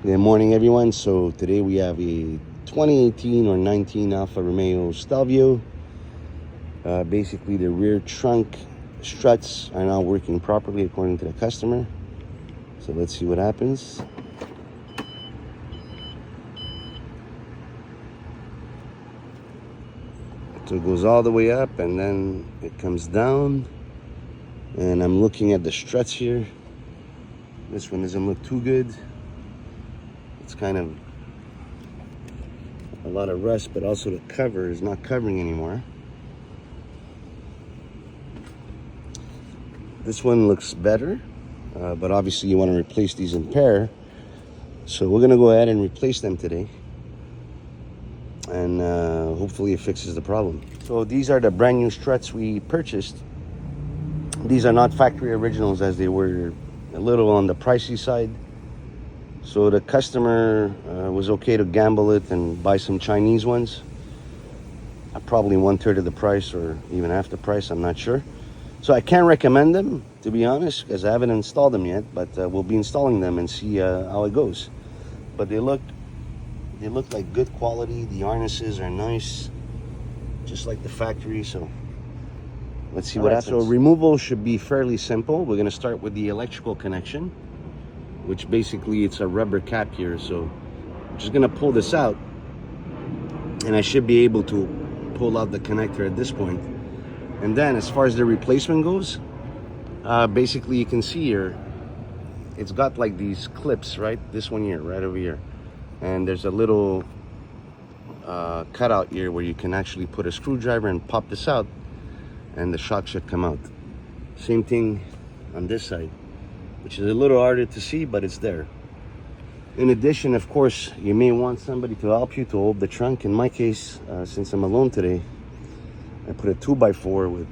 Good morning, everyone. So today we have a 2018 or 19 Alfa Romeo Stelvio. Basically, the rear trunk struts are now working properly according to the customer. So let's see what happens. So it goes all the way up and then it comes down. And I'm looking at the struts here. This one doesn't look too good. It's kind of a lot of rust, but also the cover is not covering anymore. This one looks better, but obviously you want to replace these in pair. So we're gonna go ahead and replace them today. And hopefully it fixes the problem. So these are the brand new struts we purchased. These are not factory originals, as they were a little on the pricey side. So the customer was okay to gamble it and buy some Chinese ones. Probably 1/3 of the price or even half the price, I'm not sure. So I can't recommend them, to be honest, because I haven't installed them yet, but we'll be installing them and see how it goes. But they look like good quality. The harnesses are nice, just like the factory. So let's see what happens. So removal should be fairly simple. We're gonna start with the electrical connection, which basically it's a rubber cap here. So I'm just gonna pull this out and I should be able to pull out the connector at this point. And then as far as the replacement goes, basically you can see here, it's got like these clips, right? This one here, right over here. And there's a little cutout here where you can actually put a screwdriver and pop this out and the shock should come out. Same thing on this side, which is a little harder to see, but it's there. In addition, of course, you may want somebody to help you to hold the trunk. In my case, since I'm alone today, I put a 2x4 with,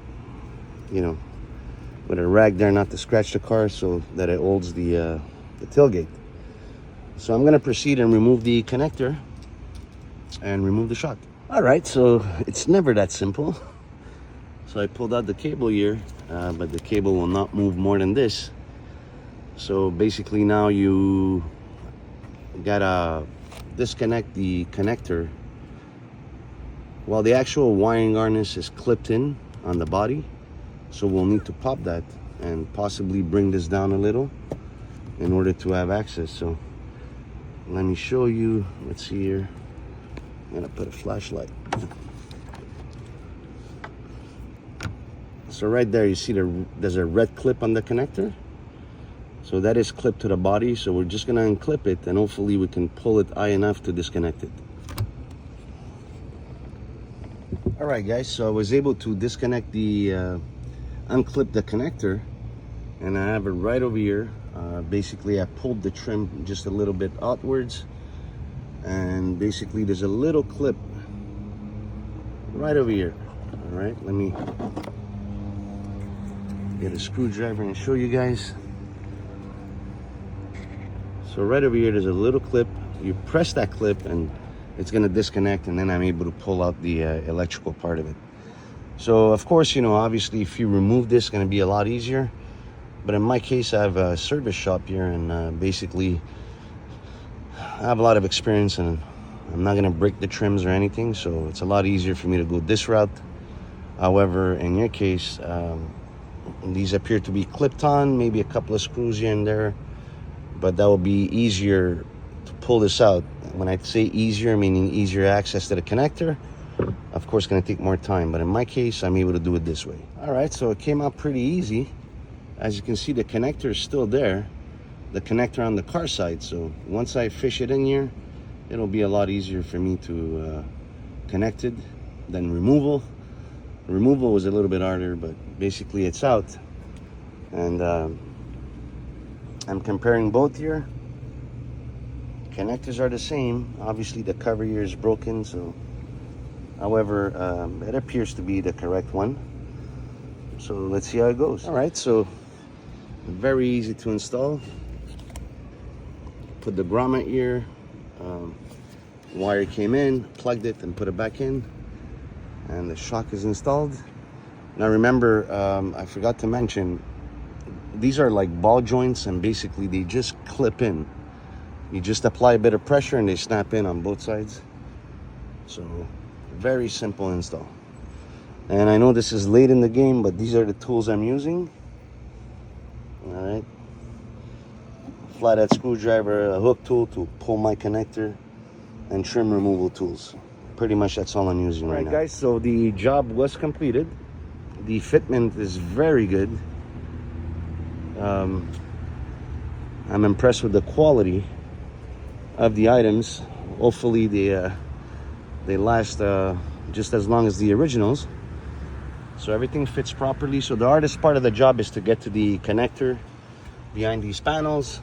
with a rag there not to scratch the car so that it holds the tailgate. So I'm gonna proceed and remove the connector and remove the shock. All right, so it's never that simple. So I pulled out the cable here, but the cable will not move more than this. So basically now you gotta disconnect the connector. While the actual wiring harness is clipped in on the body, so we'll need to pop that and possibly bring this down a little in order to have access. So let me show you. Let's see here. I'm gonna put a flashlight. So right there, you see there's a red clip on the connector. So that is clipped to the body. So we're just gonna unclip it and hopefully we can pull it high enough to disconnect it. All right, guys, so I was able to disconnect unclip the connector, and I have it right over here. Basically, I pulled the trim just a little bit outwards, and basically there's a little clip right over here. All right, let me get a screwdriver and show you guys. So right over here, there's a little clip. You press that clip and it's gonna disconnect, and then I'm able to pull out the electrical part of it. So of course, obviously if you remove this, it's gonna be a lot easier. But in my case, I have a service shop here, and basically I have a lot of experience, and I'm not gonna break the trims or anything, so it's a lot easier for me to go this route. However, in your case, these appear to be clipped on, maybe a couple of screws here and there, but that will be easier to pull this out. When I say easier, meaning easier access to the connector. Of course, it's gonna take more time, but in my case, I'm able to do it this way. All right, so it came out pretty easy. As you can see, the connector is still there, the connector on the car side. So once I fish it in here, it'll be a lot easier for me to connect it than removal. Removal was a little bit harder, but basically it's out. And I'm comparing both here. Connectors are the same. Obviously the cover here is broken, so however it appears to be the correct one. So let's see how it goes. All right, so very easy to install. Put the grommet here, wire came in, plugged it and put it back in, and the shock is installed. Now remember, I forgot to mention, these are like ball joints, and basically they just clip in. You just apply a bit of pressure and they snap in on both sides. So very simple install. And I know this is late in the game, but these are the tools I'm using. All right. Flathead screwdriver, a hook tool to pull my connector, and trim removal tools. Pretty much that's all I'm using right now. Guys, so the job was completed. The fitment is very good. I'm impressed with the quality of the items. Hopefully they last just as long as the originals. So everything fits properly. So the hardest part of the job is to get to the connector behind these panels.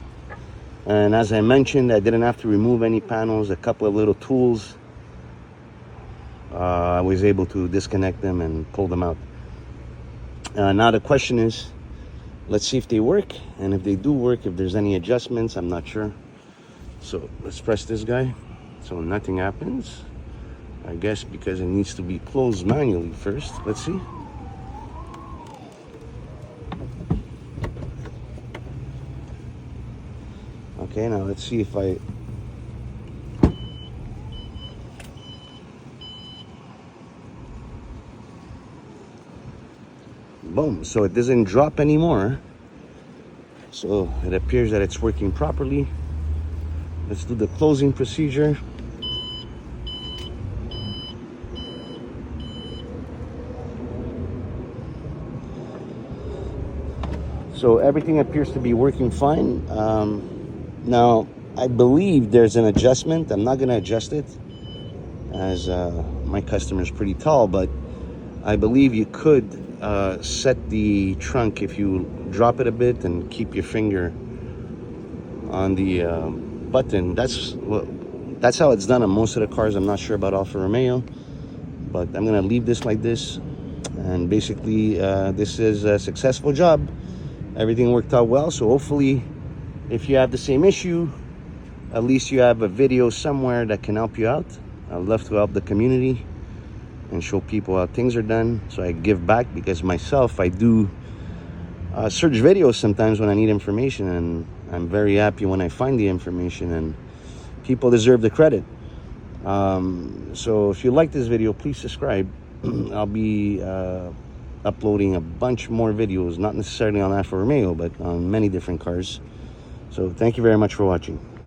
And as I mentioned, I didn't have to remove any panels, a couple of little tools. I was able to disconnect them and pull them out. Now the question is, let's see if they work. And if they do work, if there's any adjustments, I'm not sure. So let's press this guy. So nothing happens. I guess because it needs to be closed manually first. Let's see. Okay, now let's see if I... Boom, so it doesn't drop anymore. So it appears that it's working properly. Let's do the closing procedure. So everything appears to be working fine. Now, I believe there's an adjustment. I'm not going to adjust it as my customer is pretty tall, but I believe you could set the trunk if you drop it a bit and keep your finger on the button. That's how it's done on most of the cars. I'm not sure about Alfa Romeo, but I'm going to leave this like this. And basically, this is a successful job. Everything worked out well, so hopefully if you have the same issue, at least you have a video somewhere that can help you out. I'd love to help the community and show people how things are done, so I give back, because myself, I do search videos sometimes when I need information, and I'm very happy when I find the information, and people deserve the credit. So if you like this video, please subscribe. I'll be uploading a bunch more videos, not necessarily on Alfa Romeo, but on many different cars. So thank you very much for watching.